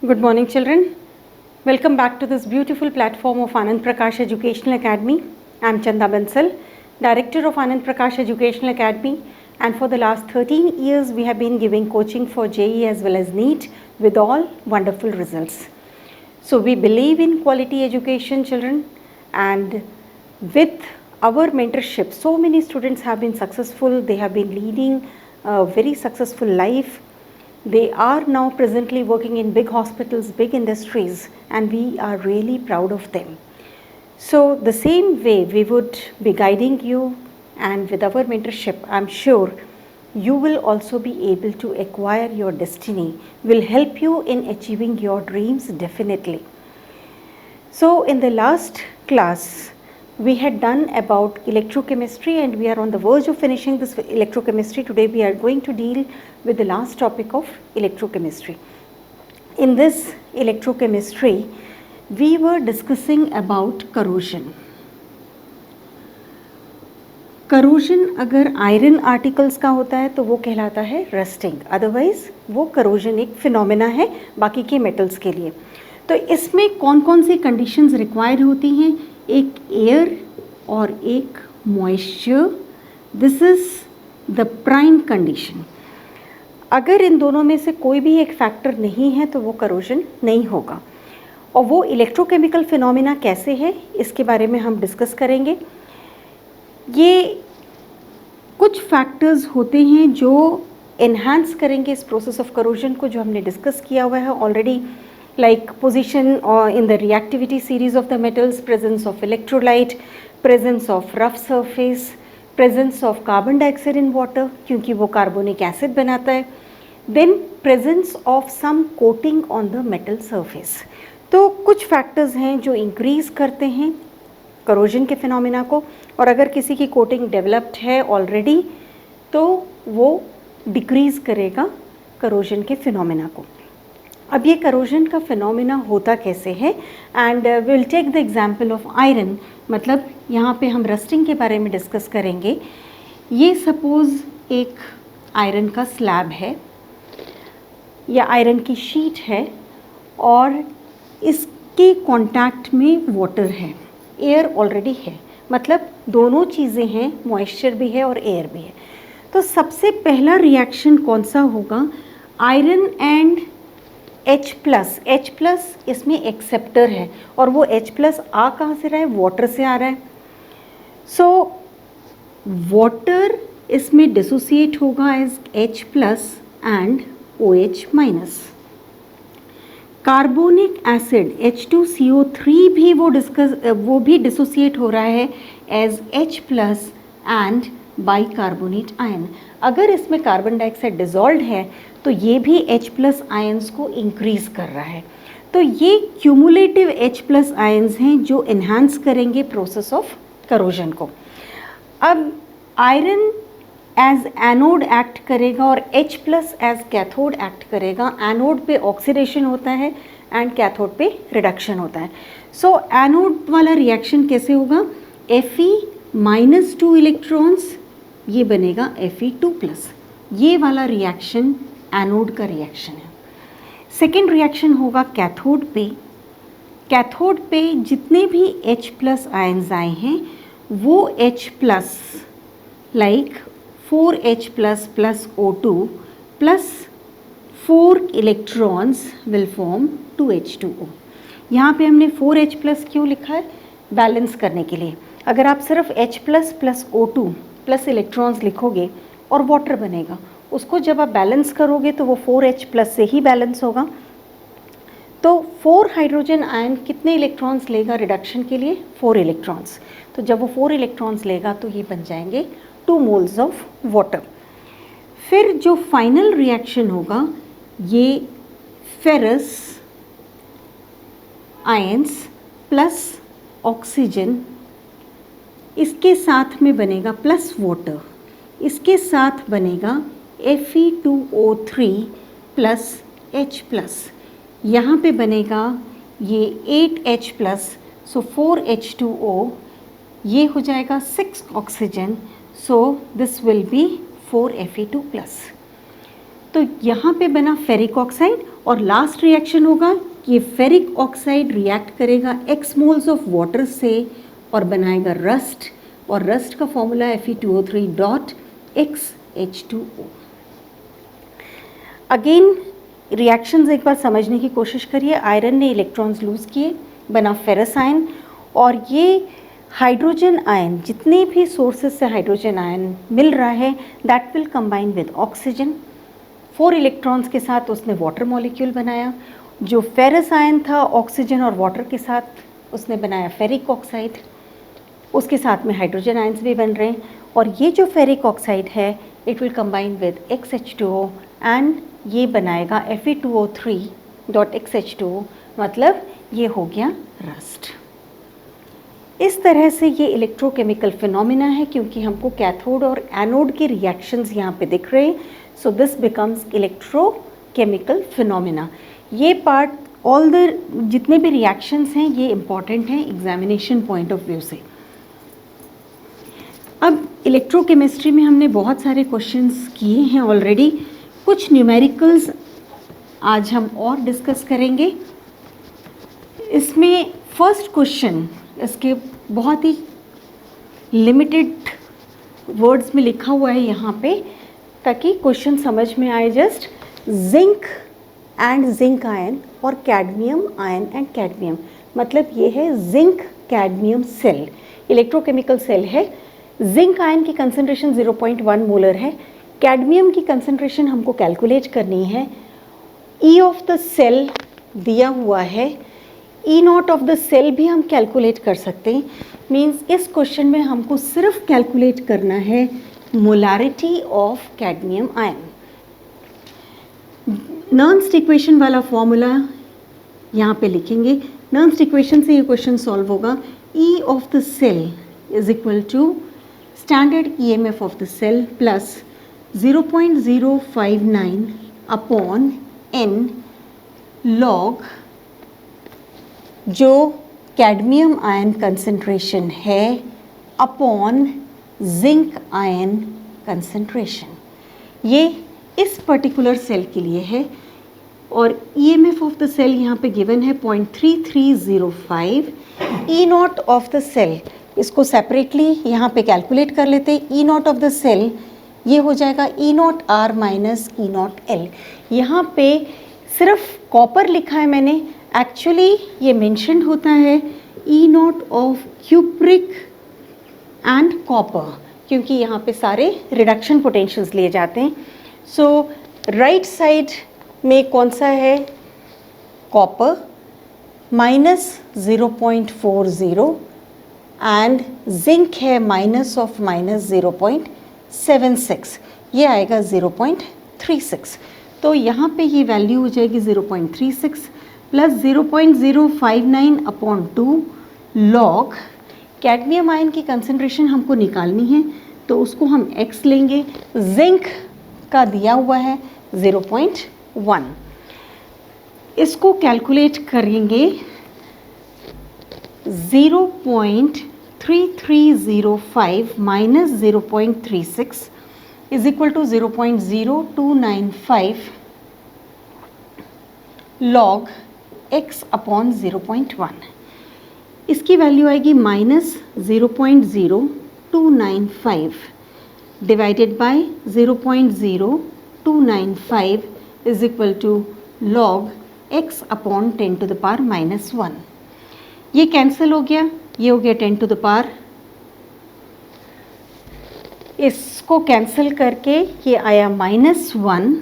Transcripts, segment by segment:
Good morning, children. Welcome back to this beautiful platform of Anand Prakash Educational Academy. I am Chanda Bansal, Director of Anand Prakash Educational Academy, and for the last 13 years we have been giving coaching for JEE as well as NEET with all wonderful results. So we believe in quality education, children, and with our mentorship, so many students have been successful. They have been leading a very successful life. They are now presently working in big hospitals, big industries, and we are really proud of them. So the same way we would be guiding you, and with our mentorship, I'm sure you will also be able to acquire your destiny, will help you in achieving your dreams definitely. So in the last class, we had done about electrochemistry and we are on the verge of finishing this electrochemistry. Today we are going to deal with the last topic of electrochemistry. In this electrochemistry, we were discussing about corrosion. Corrosion अगर iron articles का होता है तो वो कहलाता है rusting, otherwise वो corrosion एक फिनोमेना है बाकी के मेटल्स के लिए. तो इसमें कौन कौन सी कंडीशंस रिक्वायर्ड होती हैं? एक एयर और एक moisture. This is the prime condition. अगर इन दोनों में से कोई भी एक फैक्टर नहीं है तो वो करोजन नहीं होगा. और वो इलेक्ट्रोकेमिकल फिनोमेना कैसे है इसके बारे में हम डिस्कस करेंगे. ये कुछ फैक्टर्स होते हैं जो एनहांस करेंगे इस प्रोसेस ऑफ करोजन को, जो हमने डिस्कस किया हुआ है already, like position or in the reactivity series of the metals, presence of electrolyte, presence of rough surface, presence of carbon dioxide in water क्योंकि वो कार्बोनिक एसिड बनाता है, then presence of some coating on the metal surface. तो कुछ factors हैं जो increase करते हैं करोजन के फिनोमेना को, और अगर किसी की कोटिंग डेवलप्ड है ऑलरेडी तो वो डिक्रीज करेगा करोजन के फिनोमेना को. अब ये करोजन का फिनोमेना होता कैसे है, and will take the example of iron. मतलब यहाँ पे हम रस्टिंग के बारे में डिस्कस करेंगे. ये सपोज़ एक आयरन का स्लैब है या आयरन की शीट है और इसके कांटेक्ट में वाटर है, एयर ऑलरेडी है, मतलब दोनों चीज़ें हैं, मॉइस्चर भी है और एयर भी है. तो सबसे पहला रिएक्शन कौन सा होगा? आयरन एंड H+ इसमें एक्सेप्टर है और वो H+ आ कहाँ से रहा है? वाटर से आ रहा है. सो वाटर इसमें डिसोसिएट होगा as H+ and OH-. Carbonic acid H2CO3 भी वो भी डिसोसिएट हो रहा है as H+ and bicarbonate ion. अगर इसमें कार्बन डाइऑक्साइड डिजॉल्व है तो ये भी H+ आयंस को इंक्रीज कर रहा है. तो ये क्यूमुलेटिव H+ आयंस हैं जो इन्हांस करेंगे प्रोसेस ऑफ करोजन को. अब आयरन एज एनोड एक्ट करेगा और H+ एज कैथोड एक्ट करेगा. एनोड पे ऑक्सीडेशन होता है एंड कैथोड पे रिडक्शन होता है. सो एनोड वाला रिएक्शन कैसे होगा? Fe-2 इलेक्ट्रॉन्स, ये बनेगा Fe2+. ये वाला रिएक्शन एनोड का रिएक्शन है. सेकेंड रिएक्शन होगा कैथोड पे. कैथोड पे जितने भी H+ आयंस आए हैं वो H+ like 4H+ plus O2 plus 4 electrons will form 2H2O. यहाँ पे हमने 4H+ क्यों लिखा है? बैलेंस करने के लिए. अगर आप सिर्फ H+ plus O2 plus electrons लिखोगे और वाटर बनेगा, उसको जब आप बैलेंस करोगे तो वो 4H+ से ही बैलेंस होगा. तो 4 हाइड्रोजन आयन कितने इलेक्ट्रॉन्स लेगा रिडक्शन के लिए? 4 इलेक्ट्रॉन्स. तो जब वो 4 इलेक्ट्रॉन्स लेगा तो ये बन जाएंगे 2 मोल्स ऑफ वाटर. फिर जो फाइनल रिएक्शन होगा ये फेरस आयंस प्लस ऑक्सीजन, इसके साथ में बनेगा प्लस वाटर, इसके साथ बनेगा Fe2O3 प्लस H+. यहाँ पे बनेगा ये 8H+, सो 4H2O, ये हो जाएगा 6 oxygen, so this will be 4Fe2+. तो यहाँ पे बना फेरिक ऑक्साइड और लास्ट रिएक्शन होगा कि फेरिक ऑक्साइड रिएक्ट करेगा x मोल्स ऑफ वाटर से और बनाएगा रस्ट, और रस्ट का फॉर्मूला है Fe2O3 dot XH2O। Again reactions एक बार समझने की कोशिश करिए। आयरन ने इलेक्ट्रॉन्स लूज किए, बना फेरस आयन, और ये हाइड्रोजन आयन, जितने भी सोर्सेस से हाइड्रोजन आयन मिल रहा है, that will combine with oxygen. 4 electrons के साथ उसने वाटर मॉलिक्यूल बनाया। जो फेरस आयन था ऑक्सीजन और वाटर के साथ उसने बनाया फेरिक ऑक्साइड, उसके साथ में हाइड्रोजन आयन्स भी बन रहे हैं, और ये जो फेरिक ऑक्साइड है it will combine with XH2O and ये बनाएगा Fe2O3 डॉट XH2O, मतलब ये हो गया रस्ट। इस तरह से ये इलेक्ट्रोकेमिकल फिनोमिना है, क्योंकि हमको कैथोड और एनोड के रिएक्शंस यहाँ पे दिख रहे हैं, so this becomes electrochemical phenomena. ये पार्ट ऑल द जितने भी रिएक्शंस हैं ये इम्पॉर्टेंट हैं एग्जामिनेशन पॉइंट ऑफ व्यू से। अब इलेक्ट्रोकेमिस्ट्री में हमने बहुत सारे क्वेश्चंस किए हैं ऑलरेडी, कुछ न्यूमेरिकल्स आज हम और डिस्कस करेंगे। इसमें फर्स्ट क्वेश्चन इसके बहुत ही लिमिटेड वर्ड्स में लिखा हुआ है यहाँ पे, ताकि क्वेश्चन समझ में आए। Just zinc and zinc ion और कैडमियम आयन एंड कैडमियम, मतलब ये है zinc cadmium cell, electrochemical cell है। जिंक आयन की कंसंट्रेशन 0.1 मोलर है, कैडमियम की कंसंट्रेशन हमको कैलकुलेट करनी है। ई ऑफ द सेल दिया हुआ है, E naught of the cell भी हम कैलकुलेट कर सकते हैं। मीन्स इस क्वेश्चन में हमको सिर्फ कैलकुलेट करना है molarity of cadmium ion. Nernst equation वाला फॉर्मूला यहाँ पे लिखेंगे। नर्न्स्ट इक्वेशन से ये क्वेश्चन सॉल्व होगा। E of the cell is equal to standard EMF of the cell plus 0.059 upon n log जो कैडमियम आयन कंसंट्रेशन है अपॉन जिंक आयन कंसंट्रेशन। ये इस पर्टिकुलर सेल के लिए है, और EMF ऑफ द सेल यहाँ पे गिवन है 0.3305। ई नॉट ऑफ द सेल, इसको सेपरेटली यहाँ पे कैलकुलेट कर लेते हैं। ई नॉट ऑफ द सेल ये हो जाएगा E not R minus E not L। यहाँ पे सिर्फ कॉपर लिखा है मैंने, एक्चुअली ये मेंशन होता है E not of cupric and copper, क्योंकि यहाँ पे सारे रिडक्शन पोटेंशियल्स लिए जाते हैं। सो राइट साइड में कौन सा है, कॉपर माइनस 0.40 एंड जिंक है माइनस ऑफ माइनस 0.76, ये आएगा 0.36। तो यहाँ पे ये वैल्यू हो जाएगी 0.36 plus 0.059 upon 2 log cadmium ion की कंसंट्रेशन हमको निकालनी है, तो उसको हम x लेंगे। जिंक का दिया हुआ है 0.1, इसको कैलकुलेट करेंगे 0.3305 minus 0.36 is equal to 0.0295 log x upon 0.1। इसकी वैल्यू आएगी minus 0.0295 divided by 0.0295 is equal to log x upon 10 to the power minus 1। ये कैंसिल हो गया, ये हो गया 10 टू द पावर, इसको कैंसिल करके ये आया minus 1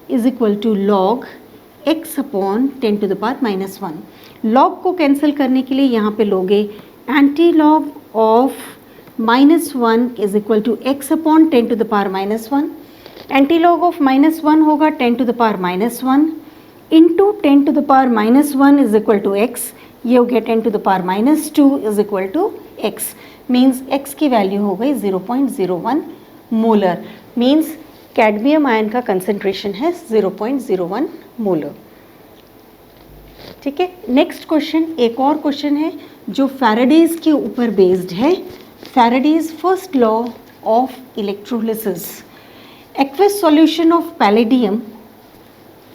is equal to log x upon 10 to the power minus 1। Log को कैंसिल करने के लिए यहाँ पे लोगे anti log of minus 1 is equal to x upon 10 to the power minus 1। Anti log of minus 1 होगा 10 to the power minus 1 into 10 to the power minus 1 is equal to x, ये हो गया 10 to the power minus 2 is equal to x। Means x की value हो गई 0.01 molar. Means cadmium ion का concentration है 0.01 molar. ठीक है, नेक्स्ट क्वेश्चन, एक और क्वेश्चन है जो फैराडेज के ऊपर बेस्ड है। Faraday's first law of electrolysis. Aqueous solution of palladium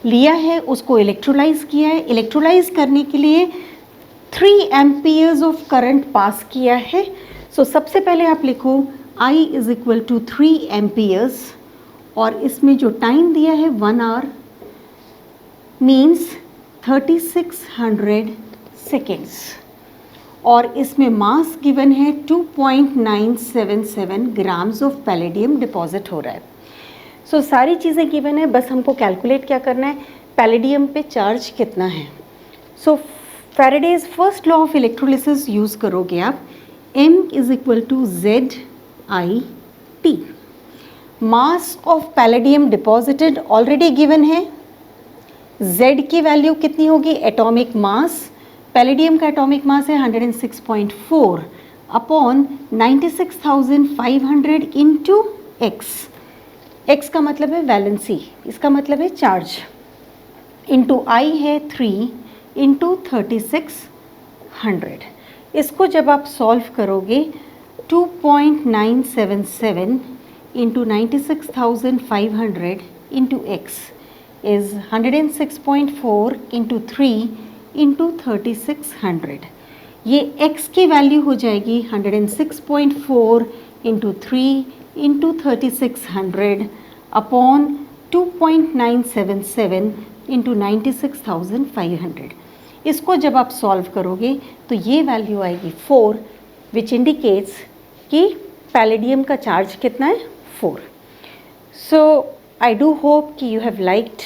लिया है, उसको इलेक्ट्रोलाइज किया है। इलेक्ट्रोलाइज करने के लिए 3 एम्पियर्स ऑफ करंट पास किया है। सो सबसे पहले आप लिखो I is equal to 3 amperes, और इसमें जो टाइम दिया है 1 आवर मीन्स 3600 सेकेंड्स, और इसमें मास गिवन है 2.977 ग्राम्स ऑफ पैलेडियम डिपॉजिट हो रहा है। सो सारी चीज़ें गिवन है, बस हमको कैलकुलेट क्या करना है, पैलेडियम पे चार्ज कितना है। So Faraday's first law of electrolysis use करोगे आप, M is equal to ZIT। Mass of palladium deposited already given है, Z की वैल्यू कितनी होगी, एटॉमिक मास, पैलेडियम का एटॉमिक मास है 106.4 अपॉन 96,500 इंटू x का मतलब है वैलेंसी, इसका मतलब है चार्ज, इंटू I है 3 इंटू 3600। इसको जब आप सॉल्व करोगे 2.977 into 96,500 into x is 106.4 into 3 into 3600। ये x की वैल्यू हो जाएगी 106.4 इंटू 3 इंटू 3600 अपॉन 2.977 इंटू 96,500। इसको जब आप सॉल्व करोगे तो ये वैल्यू आएगी 4, विच इंडिकेट्स कि पैलेडियम का चार्ज कितना है, 4। सो आई डू होप कि you have liked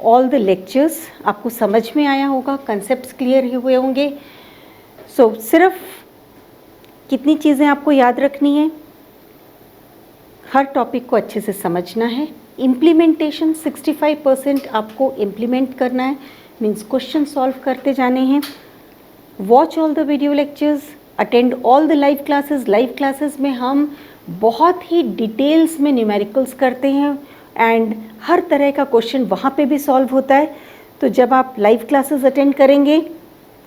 all the lectures, आपको समझ में आया होगा, कंसेप्ट्स क्लियर हुए होंगे। सो सिर्फ कितनी चीज़ें आपको याद रखनी है, हर टॉपिक को अच्छे से समझना है। इम्प्लीमेंटेशन 65% आपको इम्प्लीमेंट करना है, मीन्स क्वेश्चन सॉल्व करते जाने हैं। Watch all the video lectures, attend all the live classes. Live classes में हम बहुत ही डिटेल्स में न्यूमेरिकल्स करते हैं एंड हर तरह का क्वेश्चन वहाँ पे भी सॉल्व होता है। तो जब आप लाइव क्लासेस अटेंड करेंगे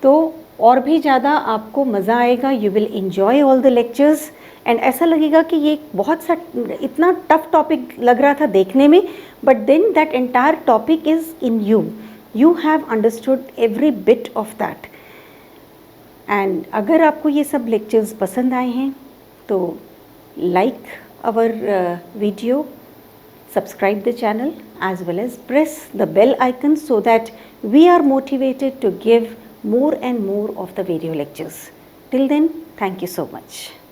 तो और भी ज़्यादा आपको मज़ा आएगा, you will enjoy all the lectures and ऐसा लगेगा कि ये बहुत सा इतना टफ टॉपिक लग रहा था देखने में, but then that entire topic is in you, you have understood every bit of that. And अगर आपको ये सब लेक्चर्स पसंद आए हैं तो like our video, subscribe the channel as well as press the bell icon so that we are motivated to give more and more of the video lectures. Till then, thank you so much.